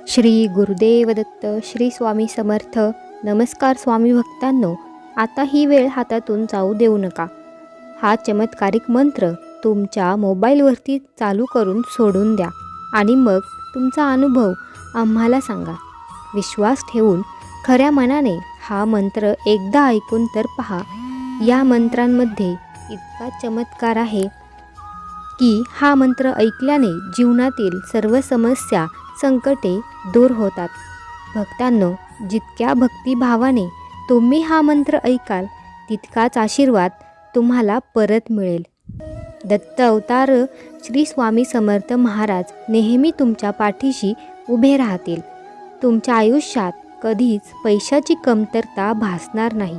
श्री गुरुदेव दत्त. श्री स्वामी समर्थ. नमस्कार स्वामी भक्तांनो, आता ही वेळ हातातून जाऊ देऊ नका. हा चमत्कारिक मंत्र तुमच्या मोबाईलवरती चालू करून सोडून द्या आणि मग तुमचा अनुभव आम्हाला सांगा. विश्वास ठेवून खऱ्या मनाने हा मंत्र एकदा ऐकून तर पहा. या मंत्रांमध्ये इतका चमत्कार आहे की हा मंत्र ऐकल्याने जीवनातील सर्व समस्या संकटे दूर होतात. भक्तांनो, जितक्या भक्तिभावाने तुम्ही हा मंत्र ऐकाल तितकाच आशीर्वाद तुम्हाला परत मिळेल. दत्त अवतार श्री स्वामी समर्थ महाराज नेहमी तुमच्या पाठीशी उभे राहतील. तुमच्या आयुष्यात कधीच पैशाची कमतरता भासणार नाही.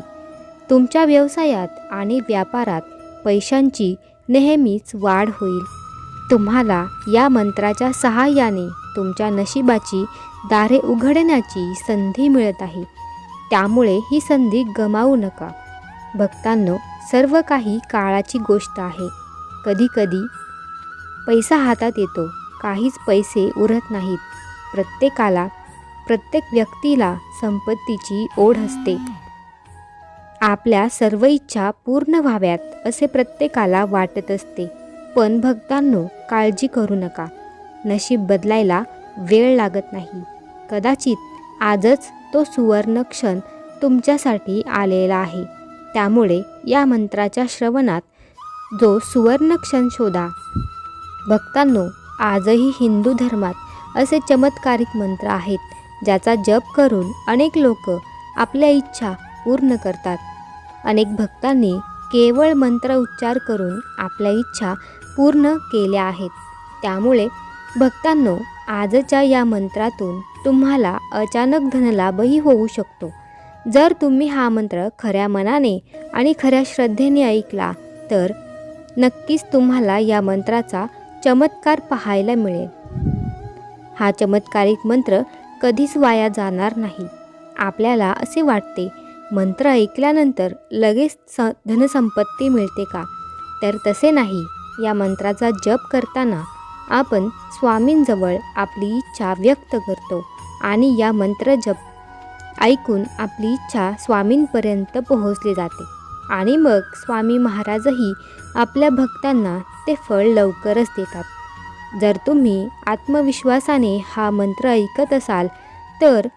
तुमच्या व्यवसायात आणि व्यापारात पैशांची नेहमीच वाढ होईल. तुम्हाला या मंत्राच्या सहाय्याने तुमच्या नशिबाची दारे उघडण्याची संधी मिळत आहे. त्यामुळे ही संधी गमावू नका. भक्तांनो, सर्व काही काळाची गोष्ट आहे. कधीकधी पैसा हातात येतो, काहीच पैसे उरत नाहीत. प्रत्येक व्यक्तीला संपत्तीची ओढ असते. आपल्या सर्व इच्छा पूर्ण व्हाव्यात असे प्रत्येकाला वाटत असते. पण भक्तांनो, काळजी करू नका. नशीब बदलायला वेळ लागत नाही. कदाचित आजच तो सुवर्ण क्षण तुमच्यासाठी आलेला आहे. त्यामुळे या मंत्राच्या श्रवणात जो सुवर्ण क्षण शोधा. भक्तांनो, आजही हिंदू धर्मात असे चमत्कारिक मंत्र आहेत ज्याचा जप करून अनेक लोक आपल्या इच्छा पूर्ण करतात. अनेक भक्तांनी केवळ मंत्र उच्चार करून आपल्या इच्छा पूर्ण केल्या आहेत. त्यामुळे भक्तांनो, आजच्या या मंत्रातून तुम्हाला अचानक धनलाभही होऊ शकतो. जर तुम्ही हा मंत्र खऱ्या मनाने आणि खऱ्या श्रद्धेने ऐकला तर नक्कीच तुम्हाला या मंत्राचा चमत्कार पाहायला मिळेल. हा चमत्कारिक मंत्र कधीच वाया जाणार नाही. आपल्याला असे वाटते, मंत्र ऐकल्यानंतर लगेच धनसंपत्ती मिळते का? तर तसे नाही. या मंत्राचा जप करताना आपण स्वामींजवळ आपली इच्छा व्यक्त करतो आणि या मंत्र जप ऐकून आपली इच्छा स्वामींपर्यंत पोहोचली जाते आणि मग स्वामी महाराजही आपल्या भक्तांना ते फळ लवकरच देतात. जर तुम्ही आत्मविश्वासाने हा मंत्र ऐकत असाल तर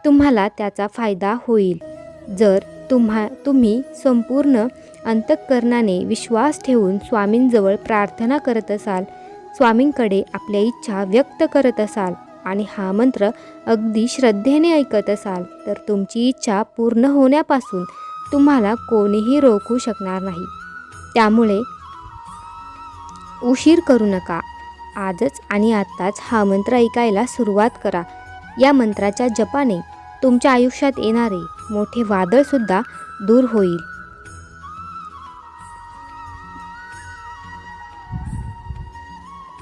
तुम्हाला त्याचा फायदा होईल. जर तुम्ही संपूर्ण अंतःकरणाने विश्वास ठेवून स्वामींजवळ प्रार्थना करत असाल, स्वामींकडे आपल्या इच्छा व्यक्त करत असाल आणि हा मंत्र अगदी श्रद्धेने ऐकत असाल तर तुमची इच्छा पूर्ण होण्यापासून तुम्हाला कोणीही रोखू शकणार नाही. त्यामुळे उशीर करू नका. आजच आणि आत्ताच हा मंत्र ऐकायला सुरुवात करा. या मंत्राच्या जपाने तुमच्या आयुष्यात येणारे मोठे वादळसुद्धा दूर होईल.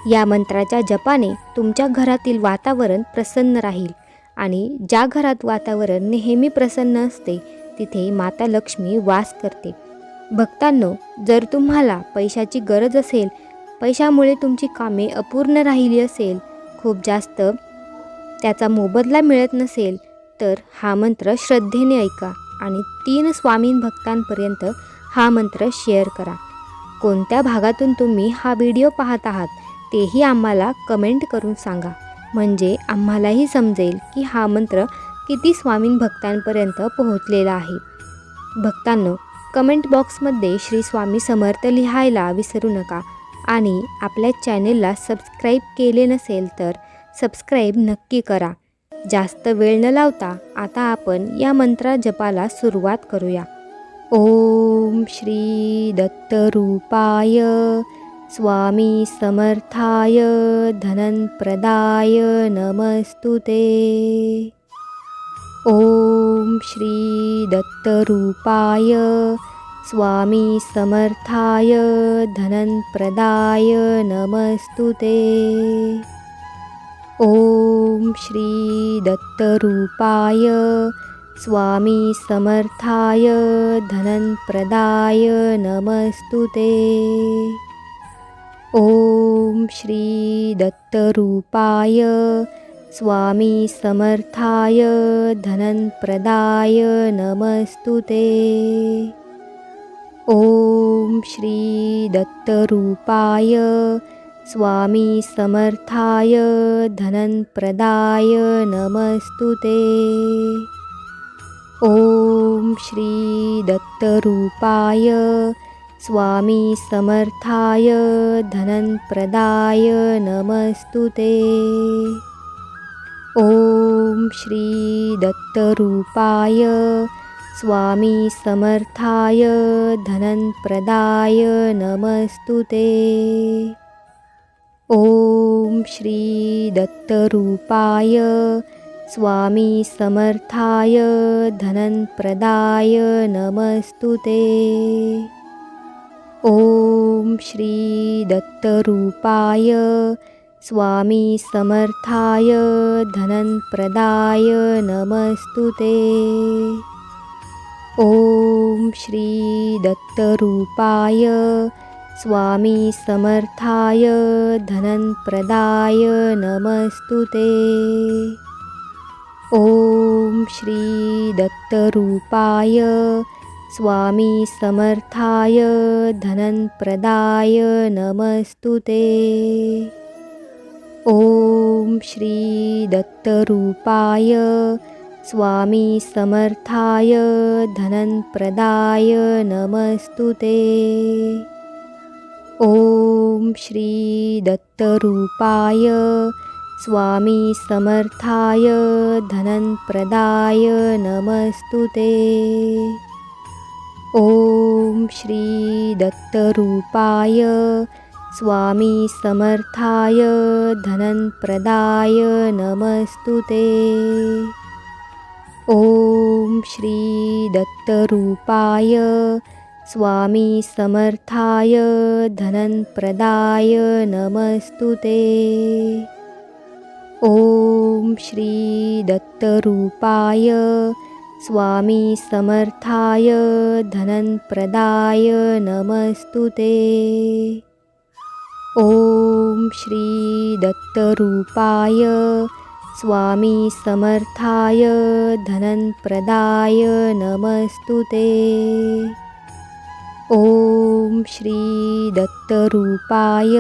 या मंत्राच्या जपाने तुमच्या घरातील वातावरण प्रसन्न राहील आणि ज्या घरात वातावरण नेहमी प्रसन्न असते तिथे माता लक्ष्मी वास करते. भक्तांनो, जर तुम्हाला पैशाची गरज असेल, पैशामुळे तुमची कामे अपूर्ण राहिली असेल, खूप जास्त त्याचा मोबदला मिळत नसेल तर हा मंत्र श्रद्धेने ऐका आणि 3 स्वामी भक्तांपर्यंत हा मंत्र शेअर करा. कोणत्या भागातून तुम्ही हा व्हिडिओ पाहत आहात तेही आम्हाला कमेंट करून सांगा. म्हणजे आम्हालाही समजेल की हा मंत्र किती स्वामी भक्तांपर्यंत पोहोचलेला आहे. भक्तांनो, कमेंट बॉक्समध्ये श्री स्वामी समर्थ लिहायला विसरू नका आणि आपल्या चॅनेलला सबस्क्राईब केले नसेल तर सबस्क्राईब नक्की करा. जास्त वेळ न लावता आता आपण या मंत्रा जपाला सुरुवात करूया. ओम श्री दत्तरूपाय स्वामी समर्थाय धनप्रदाय नमस्तुते. ओम श्री दत्तरूपाय स्वामी समर्थाय धनप्रदाय नमस्तुते. ओम श्री दत्तरूपाय स्वामी समर्थाय धनप्रदाय नमस्तुते. ओम श्री दत्तरूपाय स्वामी समर्थाय धनप्रदाय नमस्तुते। ओम श्री दत्तरूपाय स्वामी समर्थाय धनप्रदाय नमस्तुते। ओम श्री दत्तरूपाय स्वामी समर्थाय धनप्रदाय नमस्तुते। ओम श्री दत्तरूपाय स्वामी समर्थाय धनप्रदाय नमस्तुते। ओम श्री दत्तरूपाय स्वामी समर्थाय धनप्रदाय नमस्तुते। ओम श्री दत्तरूपाय स्वामी समर्थाय धनप्रदाय नमस्तुते। ओम श्री दत्तरूपाय स्वामी समर्थाय धनप्रदाय नमस्तुते। ओम श्री दत्तरूपाय स्वामी समर्थाय धनप्रदाय नमस्तुते। ओम श्री दत्तरूपाय स्वामी समर्थाय धनप्रदाय नमस्तुते। ओम श्री दत्तरूपाय स्वामी समर्थाय धनप्रदाय नमस्तुते। ओम श्री दत्तरूपाय स्वामी समर्थाय धनप्रदाय नमस्तुते। ओम श्री दत्तरूपाय स्वामी समर्थाय धनप्रदाय नमस्तुते। ओम श्री दत्तरूपाय स्वामी समर्थाय धनप्रदाय नमस्तुते। ओम श्री दत्तरूपाय स्वामी समर्थाय धनप्रदाय नमस्तुते। ओम श्री दत्तरूपाय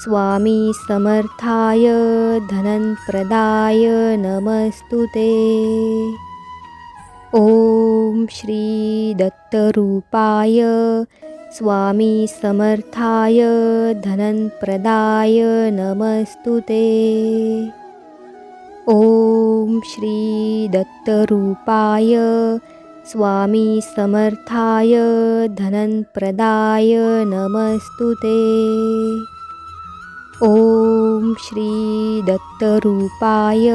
स्वामी समर्थाय धनप्रदाय नमस्तुते। ओम श्री दत्तरूपाय स्वामी समर्थाय धनप्रदाय नमस्तुते। ओम श्री दत्तरूपाय स्वामी समर्थाय धनप्रदाय नमस्तुते। ओम श्री दत्तरूपाय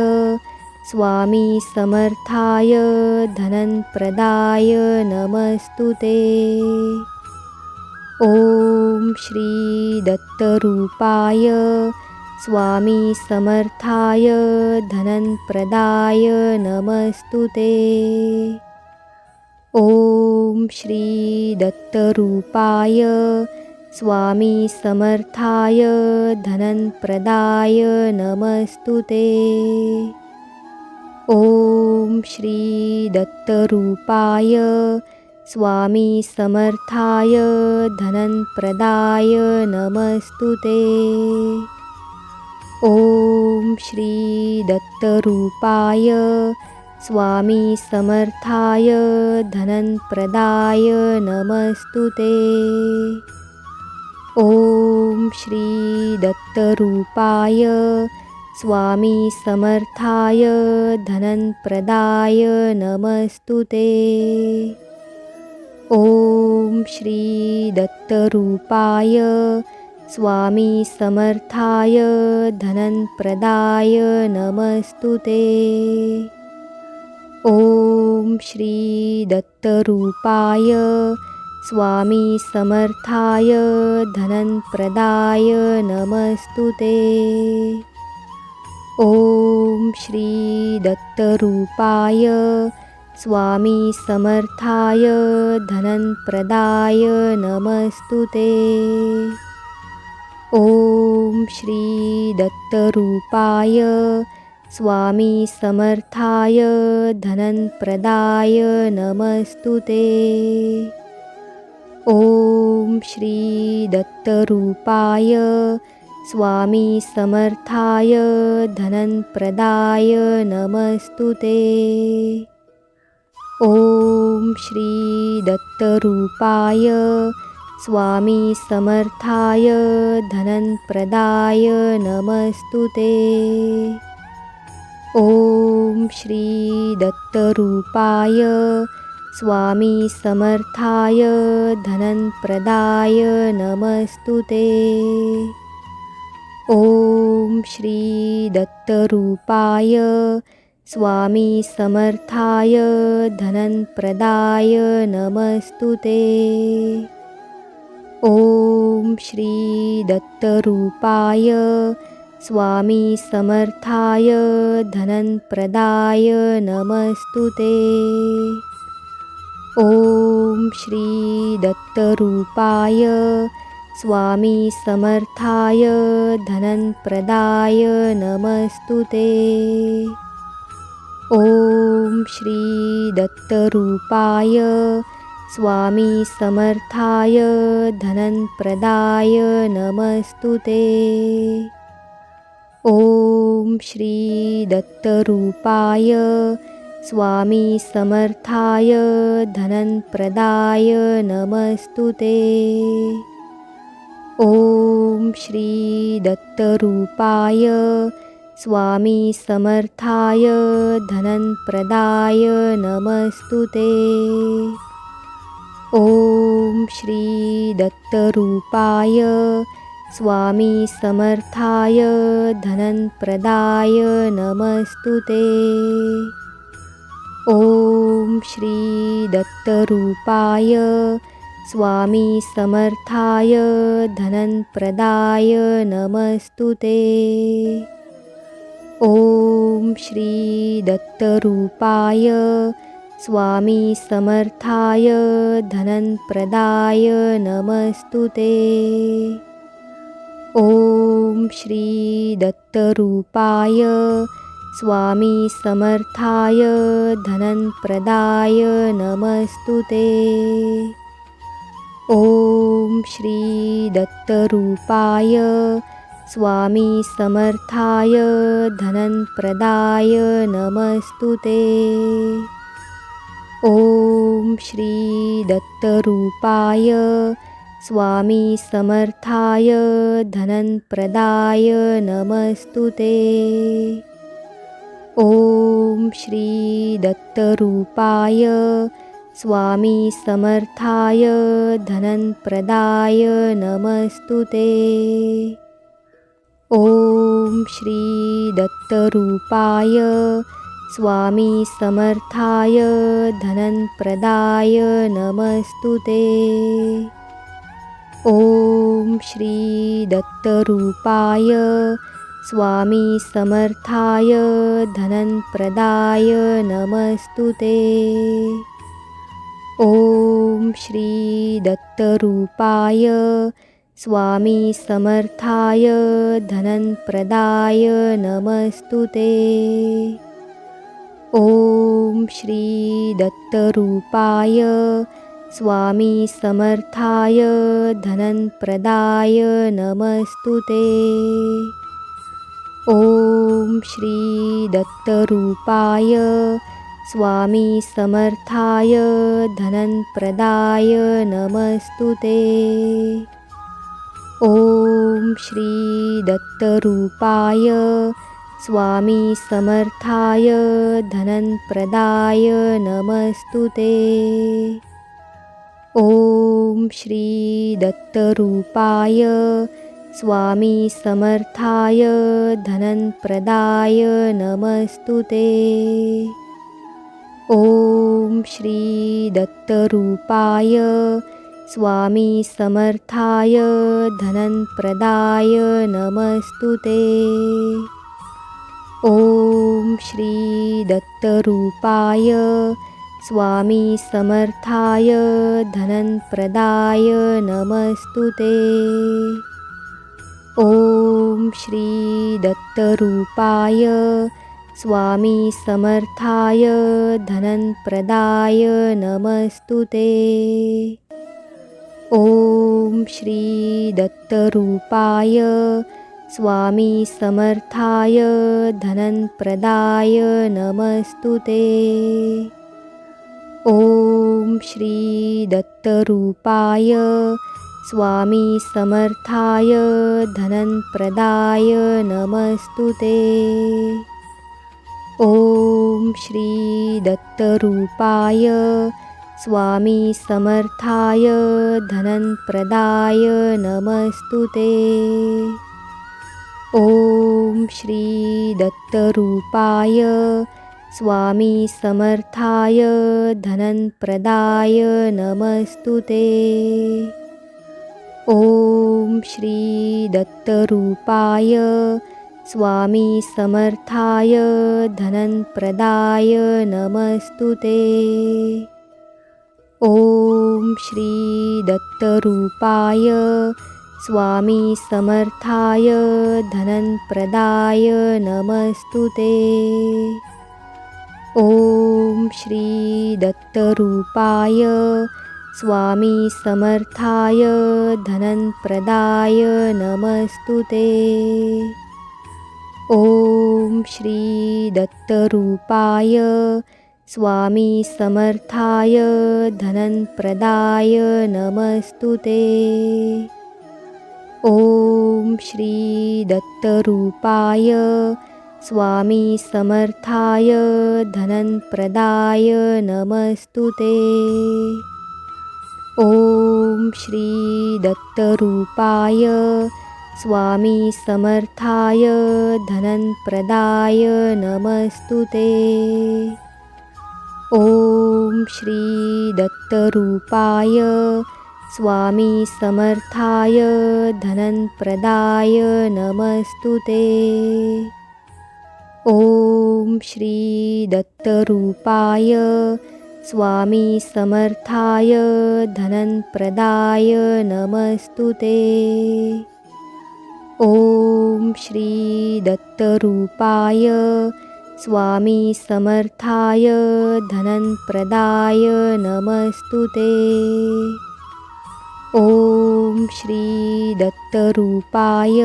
स्वामी समर्थाय धनप्रदाय नमस्तुते। ओम श्री दत्तरूपाय स्वामी समर्थाय धनप्रदाय नमस्तुते। ओम श्री दत्तरूपाय स्वामी समर्थाय धनप्रदाय नमस्तुते। ओम श्री दत्तरूपाय स्वामी समर्थाय धनप्रदाय नमस्तुते। ओम श्री दत्तरूपाय स्वामी समर्थाय धनप्रदाय नमस्तुते। ओम श्री दत्तरूपाय स्वामी समर्थाय धनप्रदाय नमस्तुते। ओम श्री दत्तरूपाय स्वामी समर्थाय धनप्रदाय नमस्तुते। ओम श्री दत्तरूपाय स्वामी समर्थाय धनप्रदाय नमस्तुते। ओम श्री दत्तरूपाय स्वामी समर्थाय धनप्रदाय नमस्तुते। ओम श्री दत्तरूपाय स्वामी समर्थाय धनप्रदाय नमस्तुते। ओम श्री दत्तरूपाय स्वामी समर्थाय धनप्रदाय नमस्तुते। ओम श्री दत्तरूपाय स्वामी समर्थाय धनप्रदाय नमस्तुते। ओम श्री दत्तरूपाय स्वामी समर्थाय धनप्रदाय नमस्तुते। ओम श्री दत्तरूपाय स्वामी समर्थाय धनप्रदाय नमस्तुते। ओम श्री दत्तरूपाय स्वामी समर्थाय धनप्रदाय नमस्तुते। ओम श्री दत्तरूपाय स्वामी समर्थाय धनप्रदाय नमस्तुते। ओम श्री दत्तरूपाय स्वामी समर्थाय धनप्रदाय नमस्तुते। ओम श्री दत्तरूपाय स्वामी समर्थाय धनप्रदाय नमस्तुते। ओम श्री दत्तरूपाय स्वामी समर्थाय धनप्रदाय नमस्तुते। ओम श्री दत्तरूपाय स्वामी समर्थाय धनप्रदाय नमस्तुते। ओम श्री दत्तरूपाय स्वामी समर्थाय धनप्रदाय नमस्तुते। ओम श्री दत्तरूपाय स्वामी समर्थाय धनप्रदाय नमस्तुते। ओम श्री दत्तरूपाय स्वामी समर्थाय धनप्रदाय नमस्तुते। ओम श्री दत्तरूपाय स्वामी समर्थाय धनप्रदाय नमस्तुते। ओम श्री दत्तरूपाय स्वामी समर्थाय धनप्रदाय नमस्तुते। ओम श्री दत्तरूपाय स्वामी समर्थाय धनप्रदाय नमस्तुते। ओम श्री दत्तरूपाय स्वामी समर्थाय धनप्रदाय नमस्तुते। ओम श्री दत्तरूपाय स्वामी समर्थाय धनप्रदाय नमस्तुते। ओम श्री दत्तरूपाय स्वामी समर्थाय धनप्रदाय नमस्तुते। ओम श्री दत्तरूपाय स्वामी समर्थाय धनप्रदाय नमस्तुते। ओम श्री दत्तरूपाय स्वामी समर्थाय धनप्रदाय नमस्तुते। ओम श्री दत्तरूपाय स्वामी समर्थाय धनप्रदाय नमस्तुते। ओम श्री दत्तरूपाय स्वामी समर्थाय धनप्रदाय नमस्तुते। ओम श्री दत्तरूपाय स्वामी समर्थाय धनप्रदाय नमस्तुते। ओम श्री दत्तरूपाय स्वामी समर्थाय धनप्रदाय नमस्तुते। ओम श्री दत्तरूपाय स्वामी समर्थाय धनप्रदाय नमस्तुते। ओम श्री दत्तरूपाय स्वामी समर्थाय धनप्रदाय नमस्तुते। ओम श्री दत्तरूपाय स्वामी समर्थाय धनप्रदाय नमस्तुते। ओम श्री दत्तरूपाय स्वामी समर्थाय धनप्रदाय नमस्तुते। ओम श्री दत्तरूपाय स्वामी समर्थाय धनप्रदाय नमस्तुते। ओम श्री दत्तरूपाय स्वामी समर्थाय धनप्रदाय नमस्तुते। ओम श्री दत्तरूपाय स्वामी समर्थाय धनप्रदाय नमस्तुते। ओम श्री दत्तरूपाय स्वामी समर्थाय धनप्रदाय नमस्तुते। ओम श्री दत्तरूपाय स्वामी समर्थाय धनप्रदाय नमस्तुते। ओम श्री दत्तरूपाय स्वामी समर्थाय धनप्रदाय नमस्तुते। ओम श्री दत्तरूपाय स्वामी समर्थाय धनप्रदाय नमस्तुते। ओम श्री दत्तरूपाय स्वामी समर्थाय धनप्रदाय नमस्तुते। ओम श्री दत्तरूपाय स्वामी समर्थाय धनप्रदाय नमस्तुते। ओम श्री दत्तरूपाय स्वामी समर्थाय धनप्रदाय नमस्तुते। ओम श्री दत्तरूपाय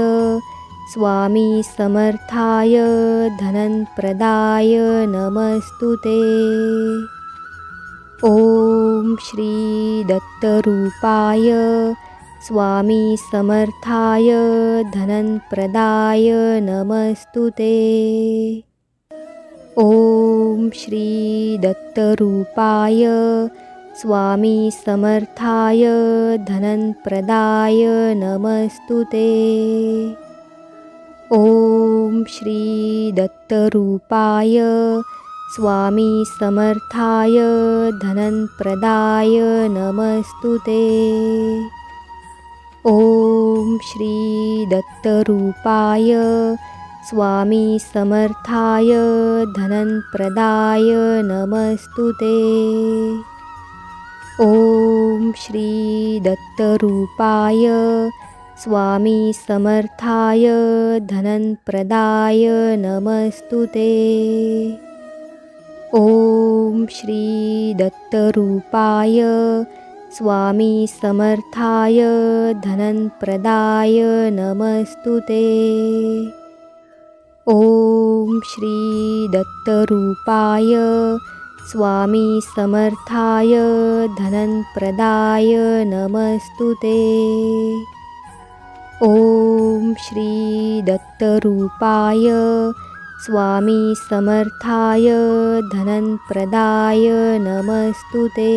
स्वामी समर्थाय धनप्रदाय नमस्तुते। ओम श्री दत्तरूपाय स्वामी समर्थाय धनप्रदाय नमस्तुते। ओम श्री दत्तरूपाय स्वामी समर्थाय धनप्रदाय नमस्तुते। ओम श्री दत्तरूपाय स्वामी समर्थाय धनप्रदाय नमस्तुते। ओम श्री दत्तरूपाय स्वामी समर्थाय धनप्रदाय नमस्तुते। ओम श्री दत्तरूपाय स्वामी समर्थाय धनप्रदाय नमस्तुते। ओम श्री दत्तरूपाय स्वामी समर्थाय धनप्रदाय नमस्तुते। ओम श्री दत्तरूपाय स्वामी समर्थाय धनप्रदाय नमस्तुते। ओम श्री दत्तरूपाय स्वामी समर्थाय धनप्रदाय नमस्तुते।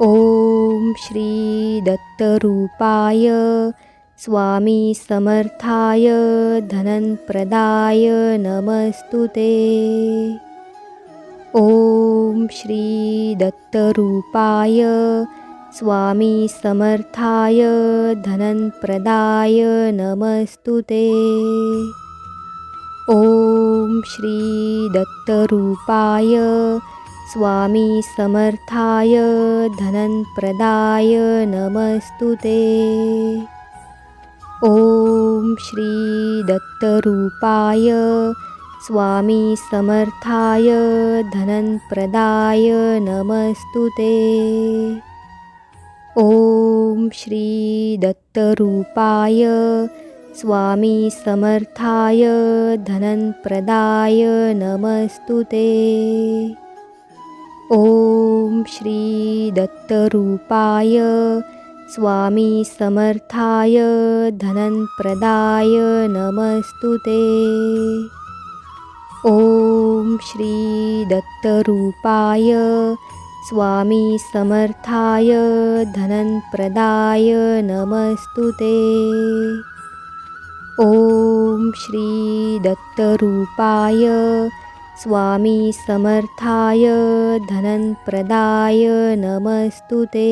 ओम श्री दत्तरूपाय स्वामी समर्थाय धनप्रदाय नमस्तुते। ओम श्री दत्तरूपाय स्वामी समर्थाय धनप्रदाय नमस्तुते। ओम श्री दत्तरूपाय स्वामी समर्थाय धनप्रदाय नमस्तुते। ओम श्री दत्तरूपाय स्वामी समर्थाय धनप्रदाय नमस्तुते। ओम श्री दत्तरूपाय स्वामी समर्थाय धनप्रदाय नमस्तुते। ओम श्री दत्तरूपाय स्वामी समर्थाय धनप्रदाय नमस्तुते। ओम श्री दत्तरूपाय स्वामी समर्थाय धनप्रदाय नमस्तुते। ओम श्री दत्तरूपाय स्वामी समर्थाय धनप्रदाय नमस्तुते।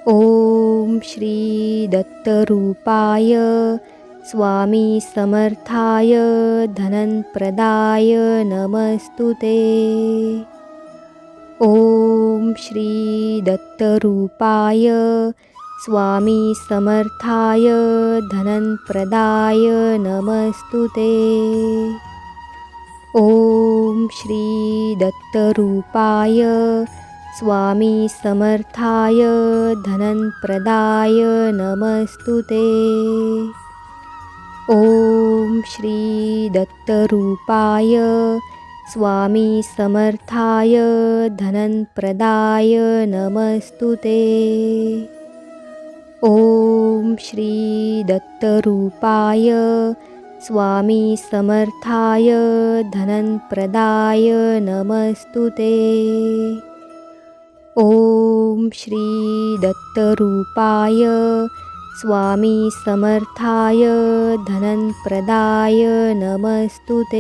ओम श्री दत्तरूपाय स्वामी समर्थाय धनप्रदाय नमस्तुते। ओम श्री दत्तरूपाय स्वामी समर्थाय धनप्रदाय नमस्तुते। ओम श्री दत्तरूपाय स्वामी समर्थाय धनप्रदाय नमस्तुते। ओम श्री दत्तरूपाय स्वामी समर्थाय धनप्रदाय नमस्तुते। ओम श्री दत्तरूपाय स्वामी समर्थाय धनप्रदाय नमस्तुते। ओम श्री दत्तरूपाय स्वामी समर्थाय धनप्रदाय नमस्तुते।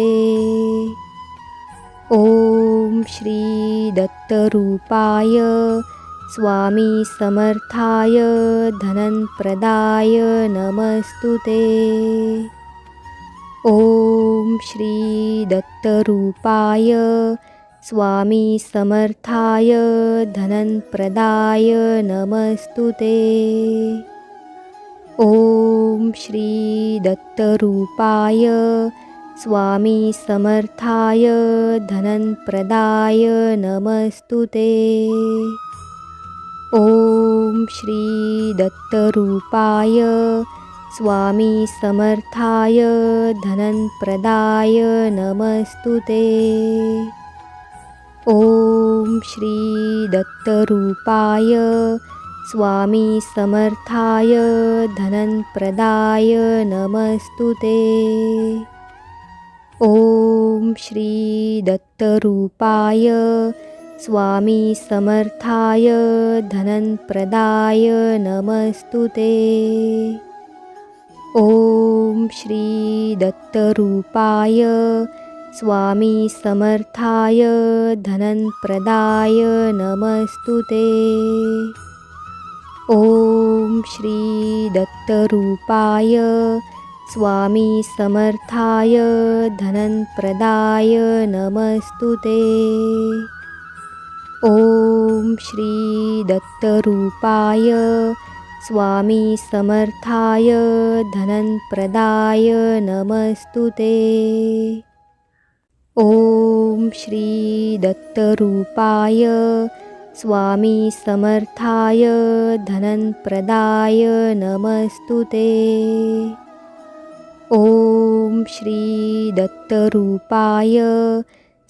ओम श्री दत्तरूपाय स्वामी समर्थाय धनप्रदाय नमस्तुते। ओम श्री दत्तरूपाय स्वामी समर्थाय धनप्रदाय नमस्तुते। ओम श्री दत्तरूपाय स्वामी समर्थाय धनप्रदाय नमस्तुते। ओम श्री दत्तरूपाय स्वामी समर्थाय धनप्रदाय नमस्तुते। ओम श्री दत्तरूपाय स्वामी समर्थाय धनप्रदाय नमस्तुते। ओम श्री दत्तरूपाय स्वामी समर्थाय धनप्रदाय नमस्तुते। ओम श्री दत्तरूपाय स्वामी समर्थाय धनप्रदाय नमस्तुते। ओम श्री दत्तरूपाय स्वामी समर्थाय धनप्रदाय नमस्तुते। ओम श्री दत्तरूपाय स्वामी समर्थाय धनप्रदाय नमस्तुते। ओम श्री दत्तरूपाय स्वामी समर्थाय धनप्रदाय नमस्तुते। ओम श्री दत्तरूपाय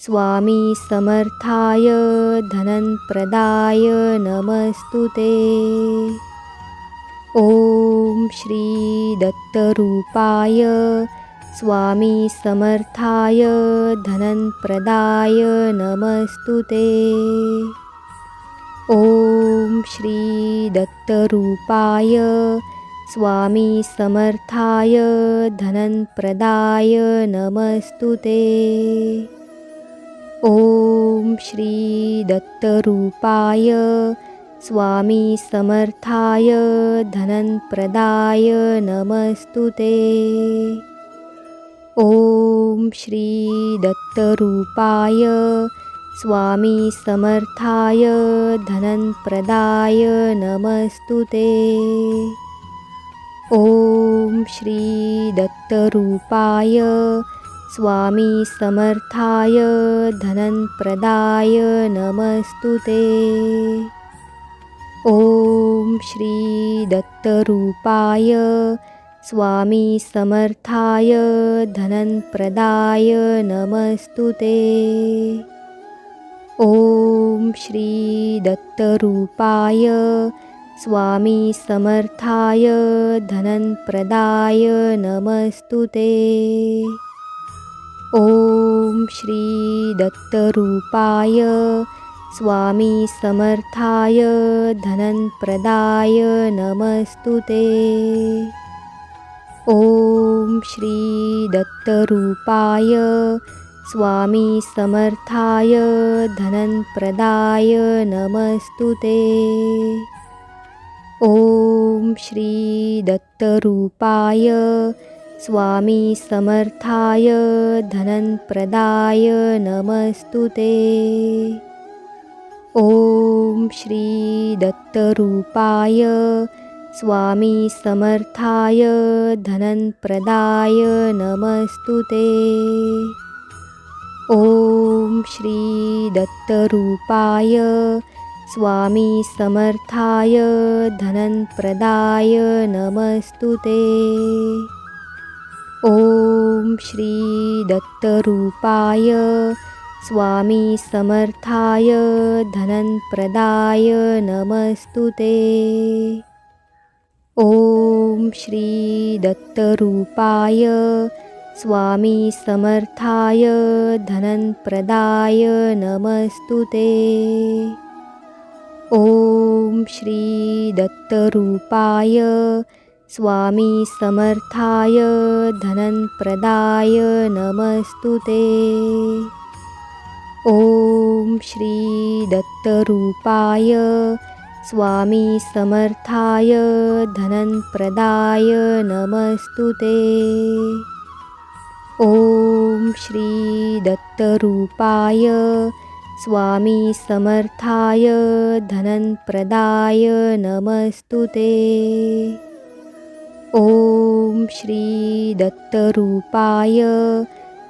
स्वामी समर्थाय धनप्रदाय नमस्तुते। ओम श्री दत्तरूपाय स्वामी समर्थाय धनप्रदाय नमस्तुते। ओम श्री दत्तरूपाय स्वामी समर्थाय धनप्रदाय नमस्तुते। ओम श्री दत्तरूपाय स्वामी समर्थाय धनप्रदाय नमस्तुते। ओम श्री दत्तरूपाय स्वामी समर्थाय धनप्रदाय नमस्तुते। ओम श्री दत्तरूपाय स्वामी समर्थाय धनप्रदाय नमस्तुते। ओम श्री दत्तरूपाय स्वामी समर्थाय धनप्रदाय नमस्तुते। ओम श्री दत्तरूपाय स्वामी समर्थाय धनप्रदाय नमस्तुते। ओम श्री दत्तरूपाय स्वामी समर्थाय धनप्रदाय नमस्तुते। ओम श्री दत्तरूपाय स्वामी समर्थाय धनप्रदाय नमस्तुते। ओम श्री दत्तरूपाय स्वामी समर्थाय धनप्रदाय नमस्तुते। ओम श्री दत्तरूपाय स्वामी समर्थाय धनप्रदाय नमस्तुते। ओम श्री दत्तरूपाय स्वामी समर्थाय धनप्रदाय नमस्तुते। ओम श्री दत्तरूपाय स्वामी समर्थाय धनप्रदाय नमस्तुते। ओम श्री दत्तरूपाय स्वामी समर्थाय धनप्रदाय नमस्तुते। ओम श्री दत्तरूपाय स्वामी समर्थाय धनप्रदाय नमस्तुते। ओम श्री दत्तरूपाय स्वामी समर्थाय धनप्रदाय नमस्तुते। ओम श्री दत्तरूपाय स्वामी समर्थाय धनप्रदाय नमस्तुते। ओम श्री दत्तरूपाय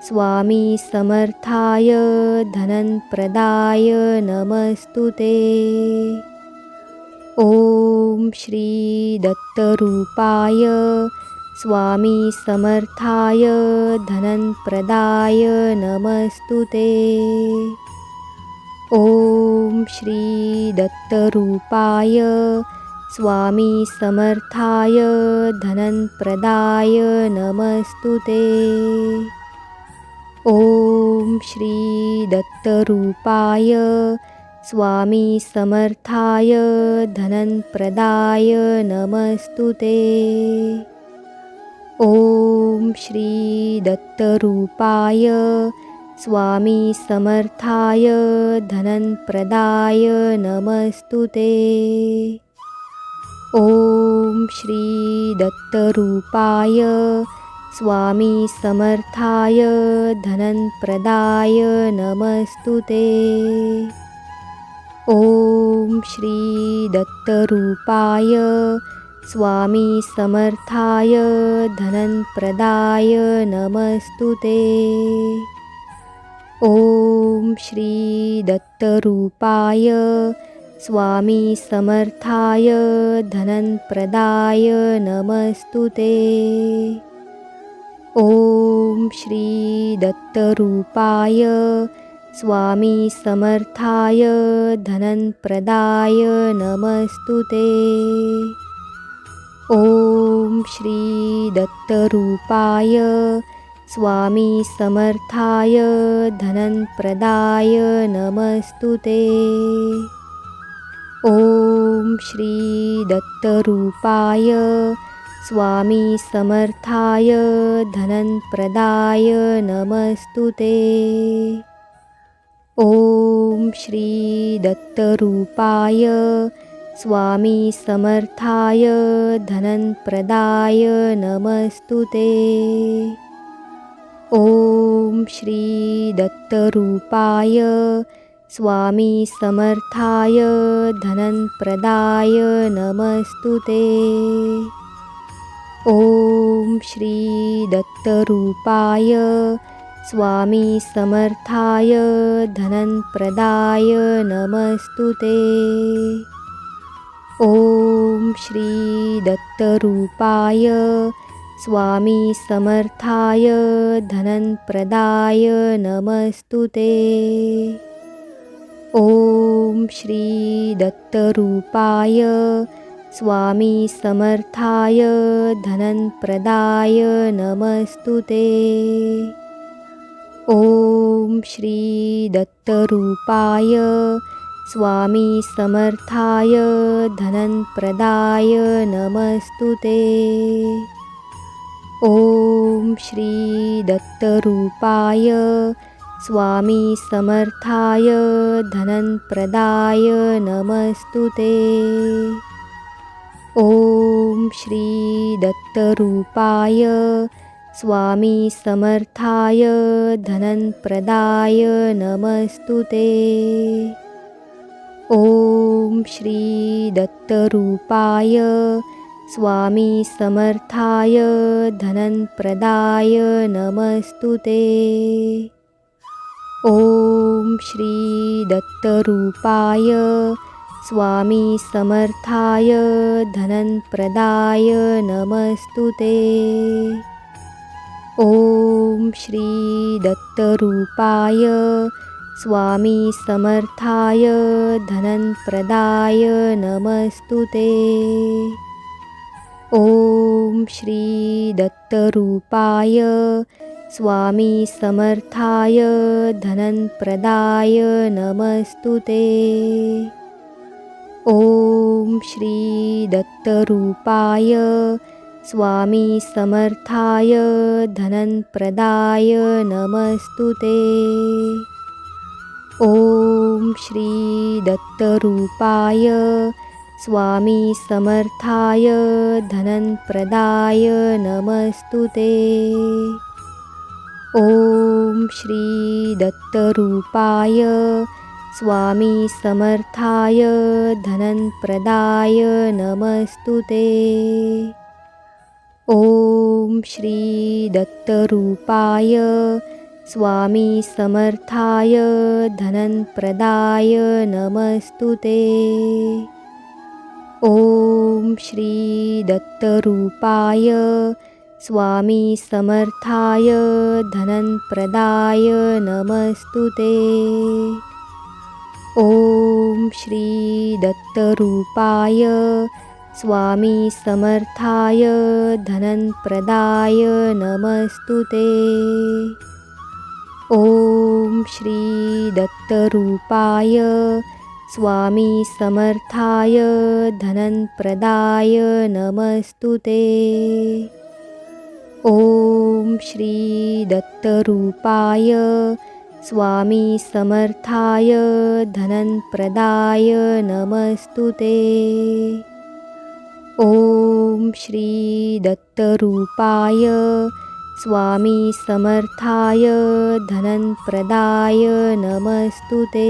स्वामी समर्थाय धनप्रदाय नमस्तुते। ओम श्री दत्तरूपाय स्वामी समर्थाय धनप्रदाय नमस्तुते। ओम श्री दत्तरूपाय स्वामी समर्थाय धनप्रदाय नमस्तुते। ओम श्री दत्तरूपाय स्वामी समर्थाय धनप्रदाय नमस्तुते। ओम श्री दत्तरूपाय स्वामी समर्थाय धनप्रदाय नमस्तुते। ओम श्री दत्तरूपाय स्वामी समर्थाय धनप्रदाय नमस्तुते। ओम श्री दत्तरूपाय स्वामी समर्थाय धनप्रदाय नमस्तुते। ओम श्री दत्तरूपाय स्वामी समर्थाय धनप्रदाय नमस्तुते। ओम श्री दत्तरूपाय स्वामी समर्थाय धनप्रदाय नमस्तुते। ओम श्री दत्तरूपाय स्वामी समर्थाय धनप्रदाय नमस्तुते। ओम श्री दत्तरूपाय स्वामी समर्थाय धनप्रदाय नमस्तुते। ओम श्री दत्तरूपाय स्वामी समर्थाय धनप्रदाय नमस्तुते। ओम श्री दत्तरूपाय स्वामी समर्थाय धनप्रदाय नमस्तुते। ओम श्री दत्तरूपाय स्वामी समर्थाय धनप्रदाय नमस्तुते। ओम श्री दत्तरूपाय स्वामी समर्थाय धनप्रदाय नमस्तुते। ओम श्री दत्तरूपाय स्वामी समर्थाय धनप्रदाय नमस्तुते। ओम श्री दत्तरूपाय स्वामी समर्थाय धनप्रदाय नमस्तुते। ओम श्री दत्तरूपाय स्वामी समर्थाय धनप्रदाय नमस्तुते। ओम श्री दत्तरूपाय स्वामी समर्थाय धनप्रदाय नमस्तुते। ओम श्री दत्तरूपाय स्वामी समर्थाय धनप्रदाय नमस्तुते। ओम श्री दत्तरूपाय स्वामी समर्थाय धनप्रदाय नमस्तुते। ओम श्री दत्तरूपाय स्वामी समर्थाय धनप्रदाय नमस्तुते। ओम श्री दत्तरूपाय स्वामी समर्थाय धनप्रदाय नमस्तुते। ओम श्री दत्तरूपाय स्वामी समर्थाय धनप्रदाय नमस्तुते। ओम श्री दत्तरूपाय स्वामी समर्थाय धनप्रदाय नमस्तुते। ओम श्री दत्तरूपाय स्वामी समर्थाय धनप्रदाय नमस्तुते। ओम श्री दत्तरूपाय स्वामी समर्थाय धनप्रदाय नमस्तुते। ओम श्री दत्तरूपाय स्वामी समर्थाय धनप्रदाय नमस्तुते। ओम श्री दत्तरूपाय स्वामी समर्थाय धनप्रदाय नमस्तुते। ओम श्री दत्तरूपाय स्वामी समर्थाय धनप्रदाय नमस्तुते। ओम श्री दत्तरूपाय स्वामी समर्थाय धनप्रदाय नमस्तुते। ओम श्री दत्तरूपाय स्वामी समर्थाय धनप्रदाय नमस्तुते।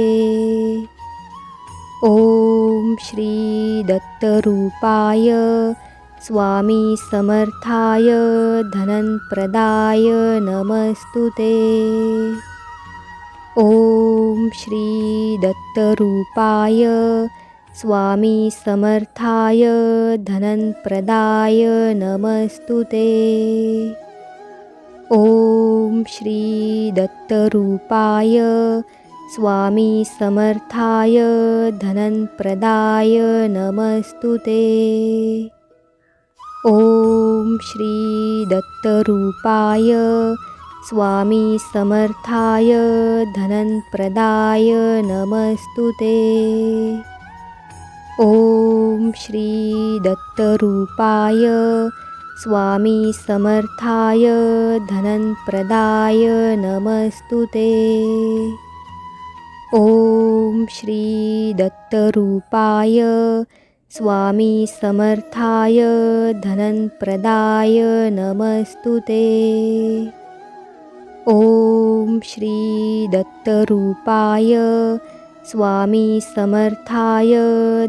ओम श्री दत्तरूपाय स्वामी समर्थाय धनप्रदाय नमस्तुते। ओम श्री दत्तरूपाय स्वामी समर्थाय धनप्रदाय नमस्तुते। ओम श्री दत्तरूपाय स्वामी समर्थाय धनप्रदाय नमस्तुते। ओम श्री दत्तरूपाय स्वामी समर्थाय धनप्रदाय नमस्तुते। ओम श्री दत्तरूपाय स्वामी समर्थाय धनप्रदाय नमस्तुते। ओम श्री दत्तरूपाय स्वामी समर्थाय धनप्रदाय नमस्तुते। ओम श्री दत्तरूपाय स्वामी समर्थाय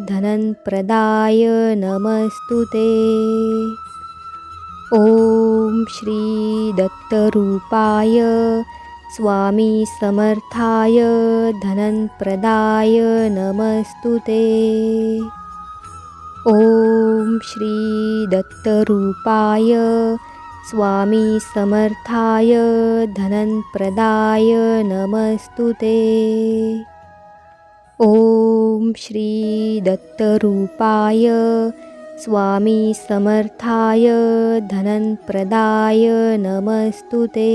धनप्रदाय नमस्तुते। ओम श्री दत्तरूपाय स्वामी समर्थाय धनप्रदाय नमस्तुते। ओम श्री दत्तरूपाय स्वामी समर्थाय धनप्रदाय नमस्तुते। ओम श्री दत्तरूपाय स्वामी समर्थाय धनप्रदाय नमस्तुते।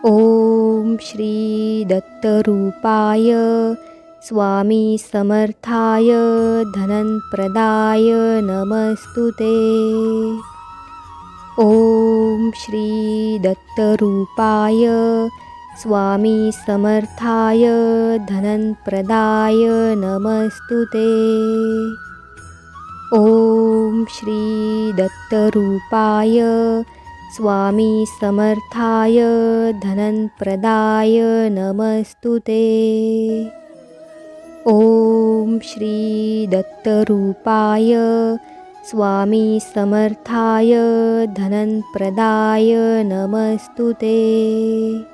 ओम श्री दत्तरूपाय स्वामी समर्थाय धनप्रदाय नमस्तुते। ओम श्री दत्तरूपाय स्वामी समर्थाय धनप्रदाय नमस्तुते। ओम श्री दत्तरूपाय स्वामी समर्थाय धनप्रदाय नमस्तुते। ओम श्री दत्तरूपाय स्वामी समर्थाय धनप्रदाय नमस्तुते।